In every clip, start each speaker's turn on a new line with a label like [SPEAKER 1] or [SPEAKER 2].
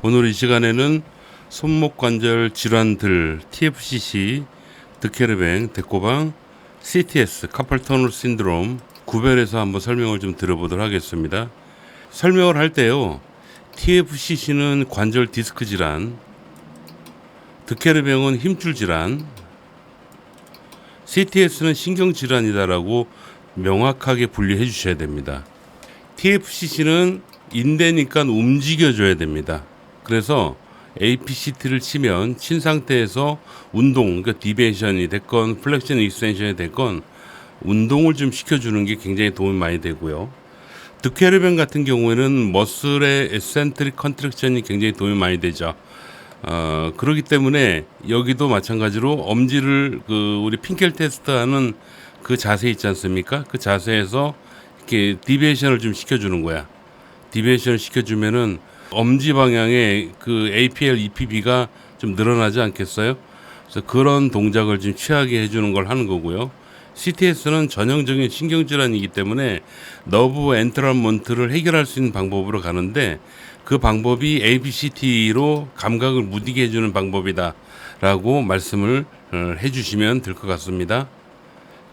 [SPEAKER 1] 오늘 이 시간에는 손목 관절 질환들 TFCC, 드케르뱅, 데코방, CTS, 카팔 터널 신드롬 구별해서 한번 설명을 좀 드려보도록 하겠습니다. 설명을 할 때요, TFCC는 관절 디스크 질환, 드케르뱅은 힘줄 질환, CTS는 신경 질환이다라고 명확하게 분리해 주셔야 됩니다. TFCC는 인대니까 움직여줘야 됩니다. 그래서 APCT를 치면 친 상태에서 운동, 그러니까 디베이션이 됐건 플렉션 익스텐션이 됐건 운동을 좀 시켜주는 게 굉장히 도움이 많이 되고요. 드케르뱅 같은 경우에는 머슬의 에센트릭 컨트랙션이 굉장히 도움이 많이 되죠. 그렇기 때문에 여기도 마찬가지로 엄지를 우리 핑켈 테스트하는 그 자세 있지 않습니까? 그 자세에서 이렇게 디베이션을 좀 시켜주는 거야. 디베이션을 시켜주면은 엄지 방향에 그 APL, EPB가 좀 늘어나지 않겠어요? 그래서 그런 동작을 좀 취하게 해주는 걸 하는 거고요. CTS는 전형적인 신경질환이기 때문에 너브 엔트런먼트를 해결할 수 있는 방법으로 가는데 그 방법이 ABCT로 감각을 무디게 해주는 방법이다라고 말씀을 해주시면 될 것 같습니다.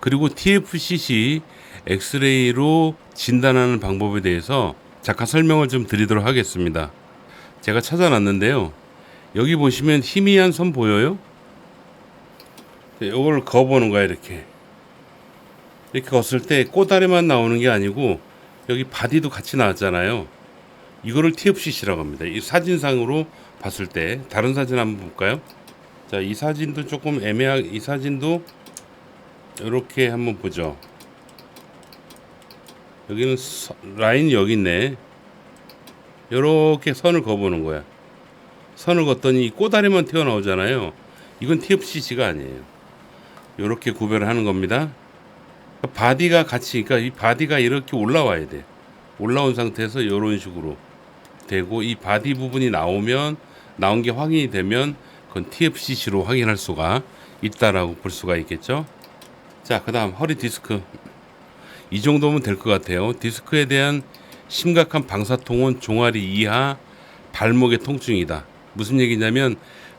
[SPEAKER 1] 그리고 TFCC 엑스레이로 진단하는 방법에 대해서 잠깐 설명을 좀 드리도록 하겠습니다. 제가 찾아놨는데요. 여기 보시면 희미한 선 보여요? 이걸 그어보는 거야. 이렇게 걷을 때 꼬다리만 나오는 게 아니고 여기 바디도 같이 나왔잖아요. 이거를 TFCC라고 합니다. 이 사진상으로 봤을 때 다른 사진 한번 볼까요? 자, 이 사진도 조금 애매하게, 이 사진도 이렇게 한번 보죠. 여기는 라인이 여기 있네. 이렇게 선을 그어보는 거야. 선을 걷더니 이 꼬다리만 튀어나오잖아요. 이건 TFCC가 아니에요. 이렇게 구별을 하는 겁니다. 바디가 같이, 그러니까 이 바디가 이렇게 올라와야 돼. 올라온 상태에서 이런 식으로 되고, 이 바디 부분이 나온 게 확인이 되면 그건 TFCC로 확인할 수가 있다라고 볼 수가 있겠죠. 자, 그 다음 허리 디스크. 이 정도면 될 것 같아요. 디스크에 대한 심각한 방사통은 종아리 이하 발목의 통증이다. 무슨 얘기냐면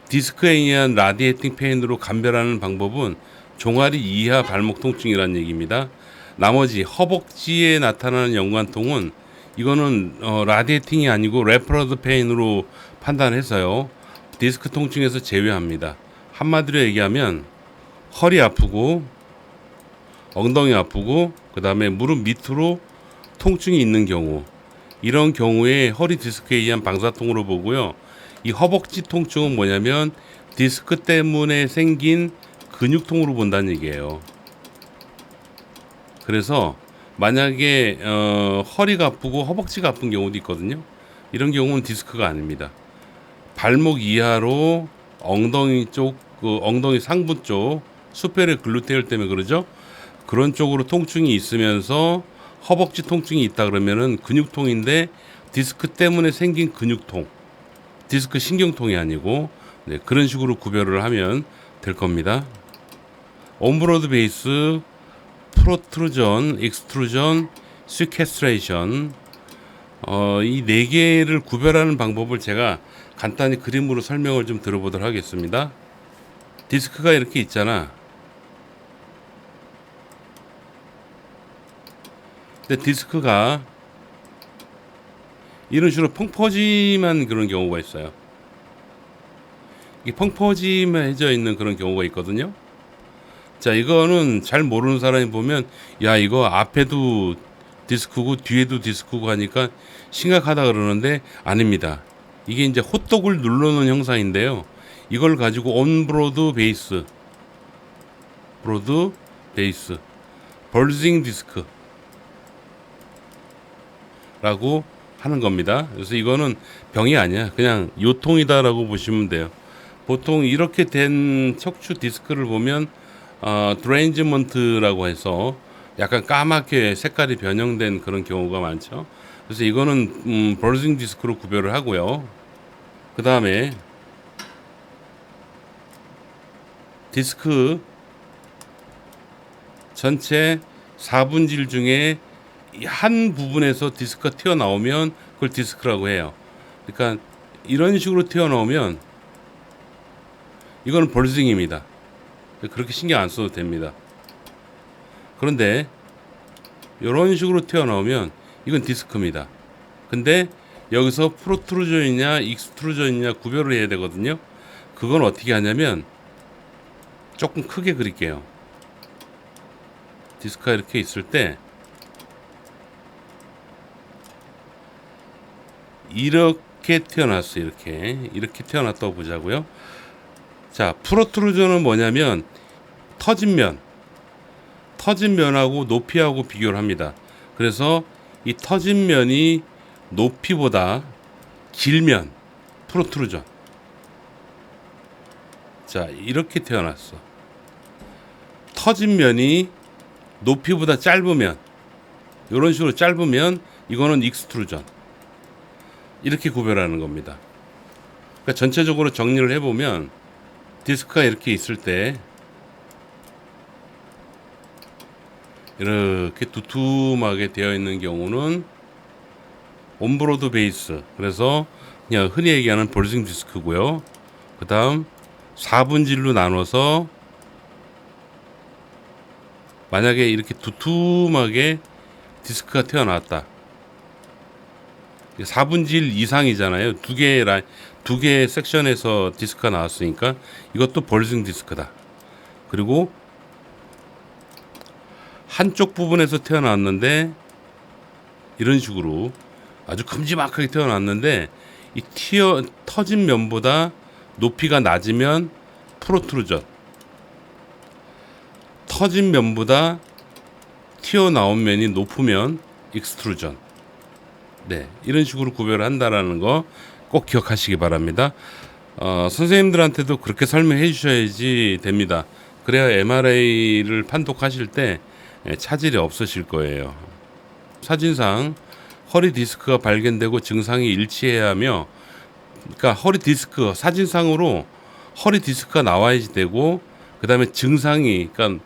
[SPEAKER 1] 디스크에 의한 라디에이팅 페인으로 감별하는 방법은 종아리 이하 발목 통증이라는 얘기입니다. 나머지 허벅지에 나타나는 연관통은 이거는 라디에이팅이 아니고 레퍼러드 페인으로 판단해서요, 디스크 통증에서 제외합니다. 한마디로 얘기하면 허리 아프고 엉덩이 아프고 그 다음에 무릎 밑으로 통증이 있는 경우, 이런 경우에 허리 디스크에 의한 방사통으로 보고요. 이 허벅지 통증은 뭐냐면 디스크 때문에 생긴 근육통으로 본다는 얘기예요. 그래서 만약에 허리가 아프고 허벅지가 아픈 경우도 있거든요. 이런 경우는 디스크가 아닙니다. 발목 이하로 엉덩이 쪽, 엉덩이 상부 쪽 수페르 글루테올 때문에 그러죠. 그런 쪽으로 통증이 있으면서 허벅지 통증이 있다 그러면은 근육통인데 디스크 때문에 생긴 근육통, 디스크 신경통이 아니고, 네, 그런 식으로 구별을 하면 될 겁니다. 온브로드 베이스, 프로트루전, 익스트루전, 시퀘스트레이션, 이 네 개를 구별하는 방법을 제가 간단히 그림으로 설명을 좀 들어보도록 하겠습니다. 디스크가 이렇게 있잖아. 근데 디스크가 이런 식으로 펑퍼짐한 그런 경우가 있어요. 이게 펑퍼짐해져 있는 그런 경우가 있거든요. 자, 이거는 잘 모르는 사람이 보면 야, 이거 앞에도 디스크고 뒤에도 디스크고 하니까 심각하다 그러는데 아닙니다. 이게 이제 호떡을 눌러놓은 형상인데요. 이걸 가지고 온브로드 베이스, 벌징 디스크 라고 하는 겁니다. 그래서 이거는 병이 아니야. 그냥 요통이다라고 보시면 돼요. 보통 이렇게 된 척추 디스크를 보면 드레인지먼트라고 해서 약간 까맣게 색깔이 변형된 그런 경우가 많죠. 그래서 이거는 벌징 디스크로 구별을 하고요. 그 다음에 디스크 전체 4분질 중에 한 부분에서 디스크가 튀어나오면 그걸 디스크라고 해요. 그러니까 이런 식으로 튀어나오면 이거는 볼싱입니다. 그렇게 신경 안 써도 됩니다. 그런데 이런 식으로 튀어나오면 이건 디스크입니다. 근데 여기서 프로트루전이냐 익스트루전이냐 구별을 해야 되거든요. 그건 어떻게 하냐면 조금 크게 그릴게요. 디스크가 이렇게 있을 때 이렇게 튀어났어요. 이렇게 튀어났다고 보자고요. 자, 프로트루전은 뭐냐면 터진 면하고 높이하고 비교를 합니다. 그래서 이 터진 면이 높이보다 길면 프로트루전. 자, 이렇게 태어났어. 터진 면이 높이보다 짧으면, 이런 식으로 짧으면 이거는 익스트루전. 이렇게 구별하는 겁니다. 그러니까 전체적으로 정리를 해보면 디스크가 이렇게 있을 때 이렇게 두툼하게 되어 있는 경우는 온브로드 베이스, 그래서 그냥 흔히 얘기하는 볼싱 디스크고요. 그 다음 4분질로 나눠서 만약에 이렇게 두툼하게 디스크가 튀어나왔다. 4분질 이상이잖아요. 두 개의 섹션에서 디스크가 나왔으니까 이것도 볼싱 디스크다. 그리고 한쪽 부분에서 튀어나왔는데 이런 식으로 아주 큼지막하게 튀어나왔는데 이 터진 면보다 높이가 낮으면 프로트루전, 터진 면보다 튀어나온 면이 높으면 익스트루전. 네, 이런 식으로 구별을 한다라는 거 꼭 기억하시기 바랍니다. 선생님들한테도 그렇게 설명해 주셔야지 됩니다. 그래야 MRA를 판독하실 때 차질이 없으실 거예요. 사진상 허리 디스크가 발견되고 증상이 일치해야 하며, 그러니까 허리 디스크 사진상으로 허리 디스크가 나와야지 되고, 그 다음에 증상이, 그러니까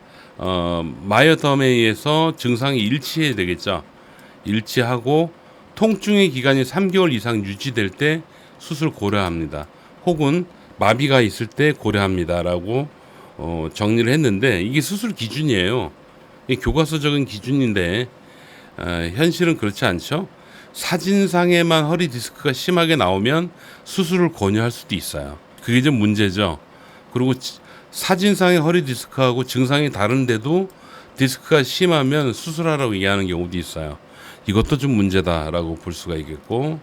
[SPEAKER 1] 마이어더메이에서 증상이 일치해야 되겠죠. 일치하고 통증의 기간이 3개월 이상 유지될 때 수술 고려합니다. 혹은 마비가 있을 때 고려합니다라고 정리를 했는데, 이게 수술 기준이에요. 이게 교과서적인 기준인데 현실은 그렇지 않죠. 사진상에만 허리 디스크가 심하게 나오면 수술을 권유할 수도 있어요. 그게 좀 문제죠. 그리고 사진상의 허리 디스크하고 증상이 다른데도 디스크가 심하면 수술하라고 얘기하는 경우도 있어요. 이것도 좀 문제다라고 볼 수가 있겠고,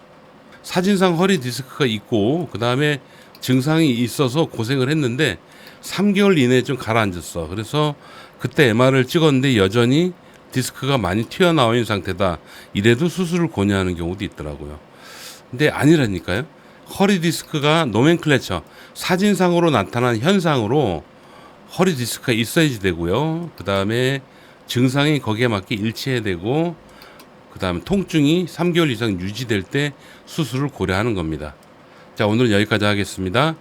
[SPEAKER 1] 사진상 허리 디스크가 있고 그 다음에 증상이 있어서 고생을 했는데 3개월 이내에 좀 가라앉았어. 그래서 그때 MR을 찍었는데 여전히 디스크가 많이 튀어나와 있는 상태다. 이래도 수술을 권유하는 경우도 있더라고요. 근데 아니라니까요. 허리 디스크가 노멘클레처, 사진상으로 나타난 현상으로 허리 디스크가 있어야지 되고요. 그 다음에 증상이 거기에 맞게 일치해야 되고, 그 다음에 통증이 3개월 이상 유지될 때 수술을 고려하는 겁니다. 자, 오늘은 여기까지 하겠습니다.